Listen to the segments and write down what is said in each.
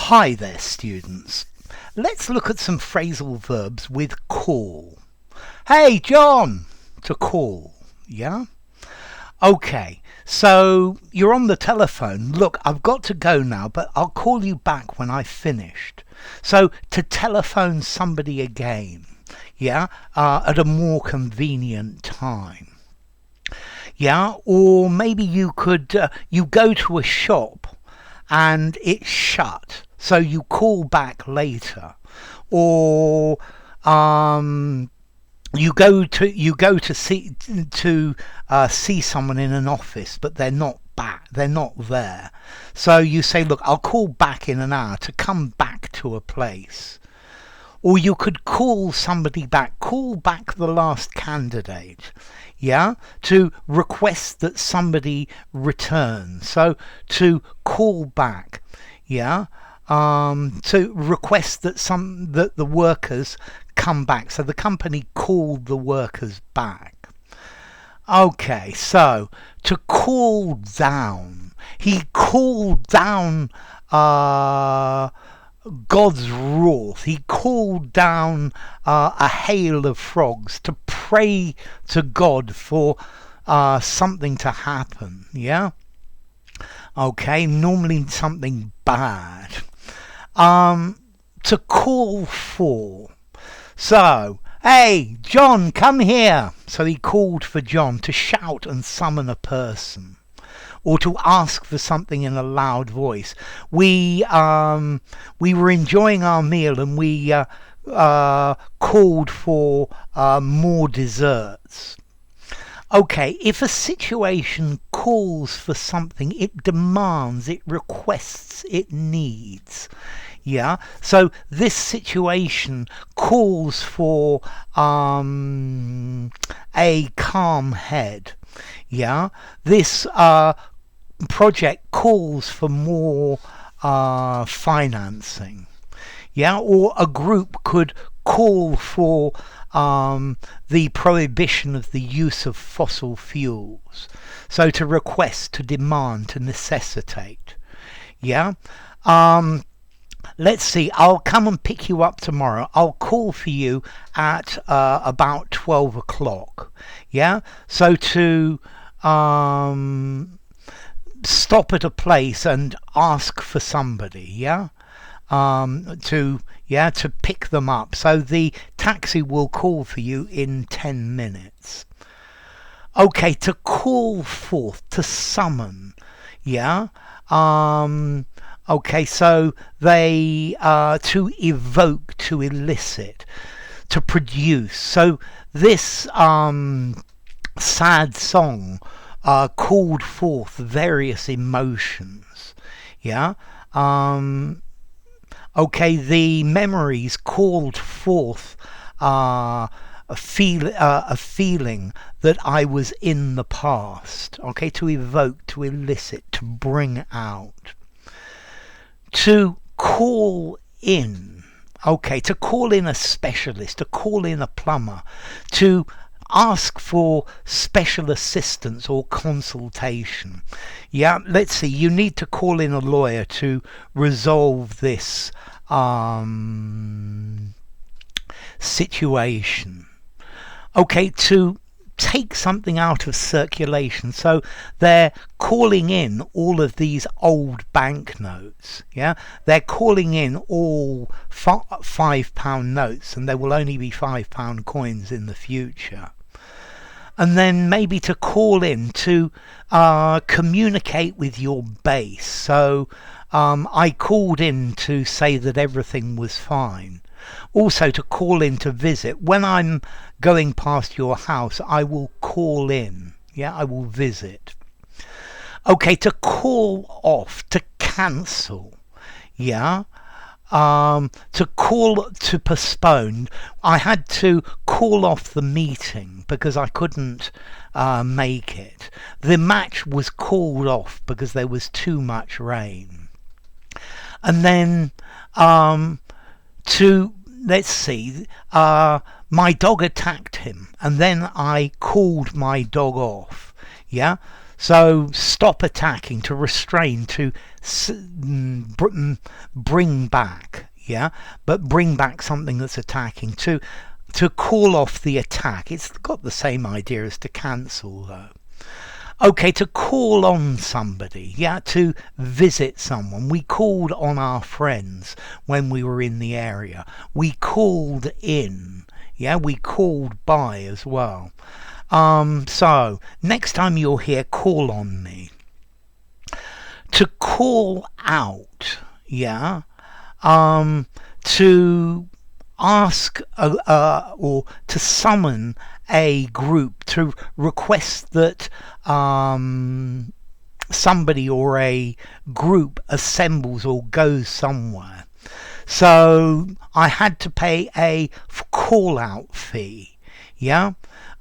Hi there, students. Let's look at some phrasal verbs with call. Hey, John, to call, yeah? Okay, so you're on the telephone. Look, I've got to go now, but I'll call you back when I've finished. So, to telephone somebody again, yeah, at a more convenient time. Yeah, or maybe you could, you go to a shop and it's shut, so you call back later, or you go to see someone in an office, but they're not there, so you say, look, I'll call back in an hour, to come back to a place. Or you could call somebody back, call back the last candidate, yeah, to request that somebody return. So to call back, yeah, to request that the workers come back. So the company called the workers back. Okay, so to call down, he called down God's wrath. He called down a hail of frogs to pray to God for something to happen. Yeah. Okay. Normally something bad. To call for. So, hey, John, come here. So he called for John, to shout and summon a person, or to ask for something in a loud voice. We were enjoying our meal, and we called for more desserts. Okay, if a situation calls for something, it demands, it requests, it needs. Yeah, so this situation calls for a calm head. Yeah, this project calls for more financing. Yeah, or a group could call for the prohibition of the use of fossil fuels. So to request, to demand, to necessitate. Yeah. Let's see, I'll come and pick you up tomorrow. I'll call for you at about 12 o'clock. Yeah? So to stop at a place and ask for somebody, yeah? To pick them up. So the taxi will call for you in 10 minutes. Okay, to call forth, to summon, yeah? Okay, so they to evoke, to elicit, to produce. So this sad song called forth various emotions. Yeah. Okay, the memories called forth a feeling that I was in the past. Okay, to evoke, to elicit, to bring out. To call in. Okay, to call in a specialist, to call in a plumber, to ask for special assistance or consultation. Yeah, let's see, you need to call in a lawyer to resolve this situation. Okay, to take something out of circulation. So they're calling in all of these old banknotes. Yeah, they're calling in all £5 notes, and there will only be £5 coins in the future. And then maybe to call in to communicate with your base. So I called in to say that everything was fine. Also to call in to visit. When I'm going past your house, I will call in. Yeah, I will visit. Okay, to call off, to cancel. Yeah. To postpone. I had to call off the meeting because I couldn't make it. The match was called off because there was too much rain. And then let's see, my dog attacked him, and then I called my dog off. Yeah, So stop attacking, to restrain, to bring back, yeah, but bring back something that's attacking, to call off the attack. It's got the same idea as to cancel, though. Okay, to call on somebody, yeah, to visit someone. We called on our friends when we were in the area. We called in, yeah, we called by as well. So next time you're here, call on me. To call out, yeah, to ask or to summon a group, to request that somebody or a group assembles or goes somewhere. So I had to pay a call out fee, yeah.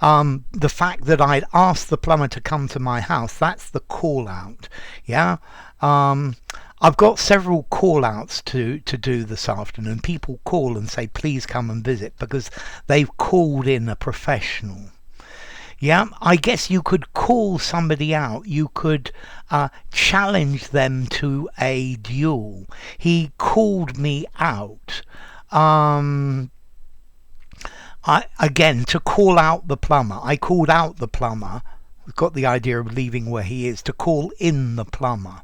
The fact that I'd asked the plumber to come to my house, that's the call out, yeah. I've got several call outs to do this afternoon. People call and say please come and visit because they've called in a professional. Yeah, I guess you could call somebody out. You could challenge them to a duel. He called me out. Again, to call out the plumber. I called out the plumber. We've got the idea of leaving where he is. To call in the plumber.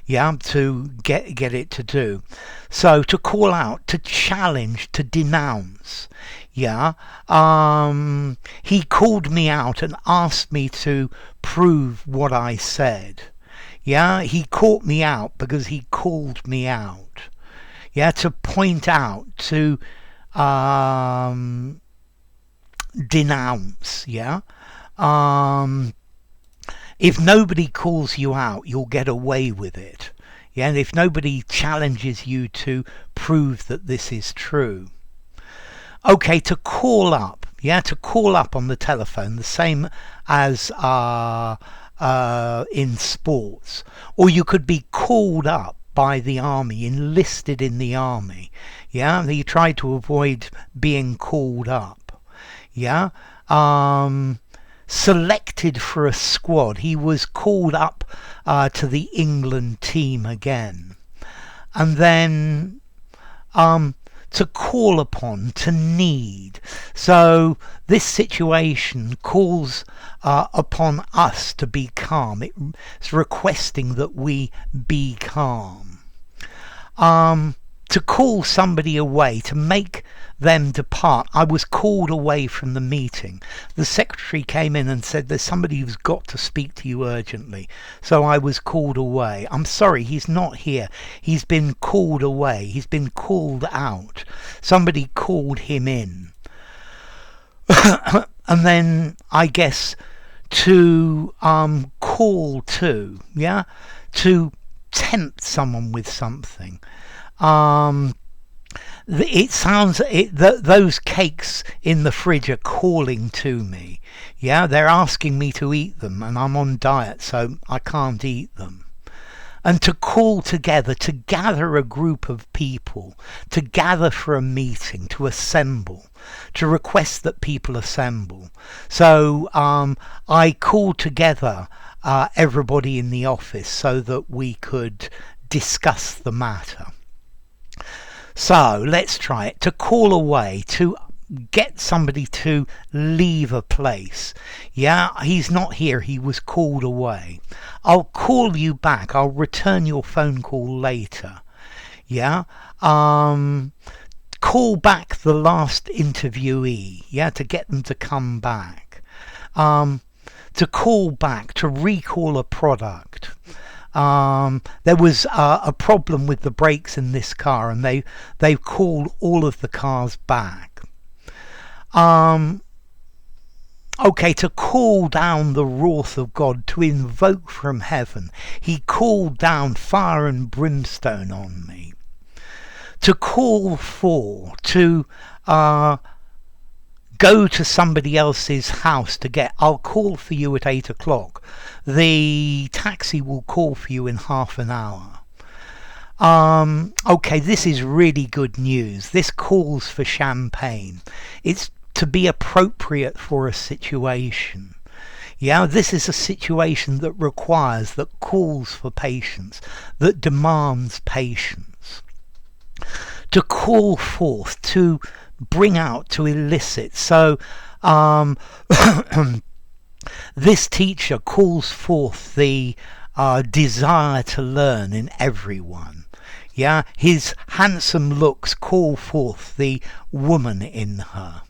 Yeah, to get it to do. So to call out, to challenge, to denounce. Yeah, he called me out and asked me to prove what I said. Yeah, he caught me out because he called me out. Yeah, to point out, to denounce. Yeah. If nobody calls you out, you'll get away with it. Yeah, and if nobody challenges you to prove that this is true. Okay, to call up. Yeah, to call up on the telephone, the same as in sports. Or you could be called up by the army, enlisted in the army. Yeah, you try to avoid being called up. Yeah. Selected for a squad. He was called up to the England team again. And then to call upon, to need. So this situation calls upon us to be calm. It's requesting that we be calm. To call somebody away, to make them depart. I was called away from the meeting. The secretary came in and said there's somebody who's got to speak to you urgently. So I was called away. I'm sorry, he's not here. He's been called away. He's been called out. Somebody called him in. And then I guess to call to, yeah, to tempt someone with something. It sounds those cakes in the fridge are calling to me. Yeah, they're asking me to eat them, and I'm on diet, so I can't eat them. And to call together, to gather a group of people, to gather for a meeting, to assemble, to request that people assemble. So I called together everybody in the office so that we could discuss the matter. So let's try it. To call away, to get somebody to leave a place. Yeah, he's not here. He was called away. I'll call you back. I'll return your phone call later. Yeah. Call back the last interviewee. Yeah, to get them to come back. To call back, to recall a product. There was a problem with the brakes in this car, and they called all of the cars back. Okay, to call down the wrath of God, to invoke from heaven. He called down fire and brimstone on me. To call for, to go to somebody else's house to get. I'll call for you at 8 o'clock. The taxi will call for you in half an hour. Okay, this is really good news. This calls for champagne. It's to be appropriate for a situation. Yeah, this is a situation that requires, that calls for patience, that demands patience. To call forth, to bring out, to elicit. So this teacher calls forth the desire to learn in everyone. Yeah, his handsome looks call forth the woman in her.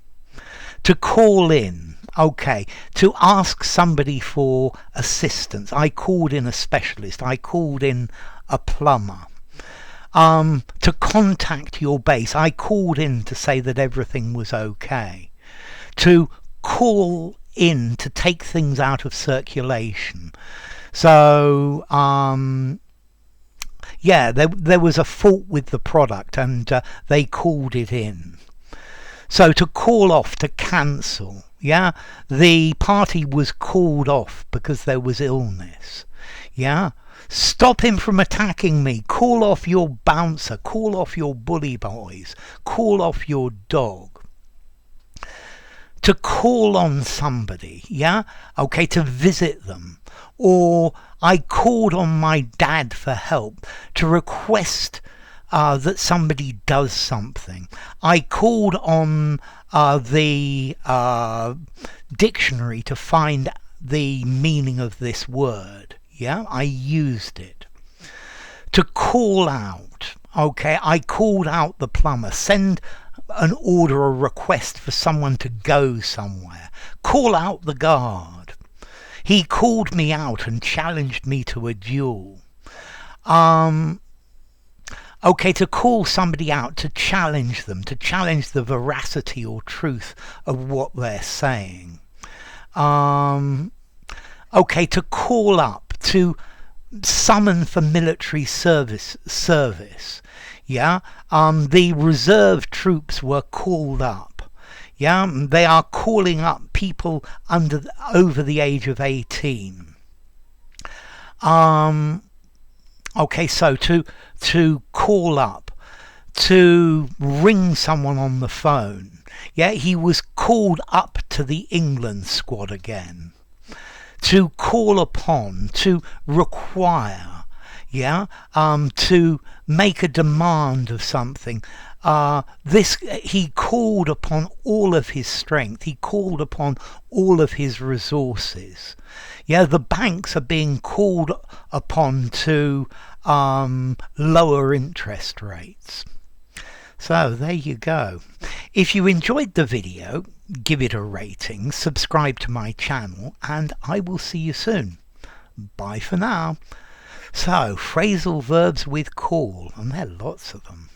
To call in, okay, to ask somebody for assistance. I called in a specialist. I called in a plumber. To contact your base. I called in to say that everything was okay. To call in to take things out of circulation. So yeah, there was a fault with the product, and they called it in. So to call off, to cancel. Yeah, the party was called off because there was illness. Yeah, stop him from attacking me. Call off your bouncer. Call off your bully boys. Call off your dog. To call on somebody, yeah, okay, to visit them. Or I called on my dad for help, to request that somebody does something. I called on the dictionary to find the meaning of this word. Yeah, I used it. To call out, okay, I called out the plumber. Send an order or request for someone to go somewhere. Call out the guard. He called me out and challenged me to a duel. Okay, to call somebody out, to challenge them, to challenge the veracity or truth of what they're saying. Okay, to call up, to summon for military service. Yeah, the reserve troops were called up. Yeah, they are calling up people over the age of 18. Okay, so to call up, to ring someone on the phone. Yeah, he was called up to the England squad again. To call upon, to require. Yeah, to make a demand of something. He called upon all of his strength. He called upon all of his resources. Yeah, the banks are being called upon to lower interest rates. So there you go. If you enjoyed the video, give it a rating, subscribe to my channel, and I will see you soon. Bye for now. So, phrasal verbs with call, and there are lots of them.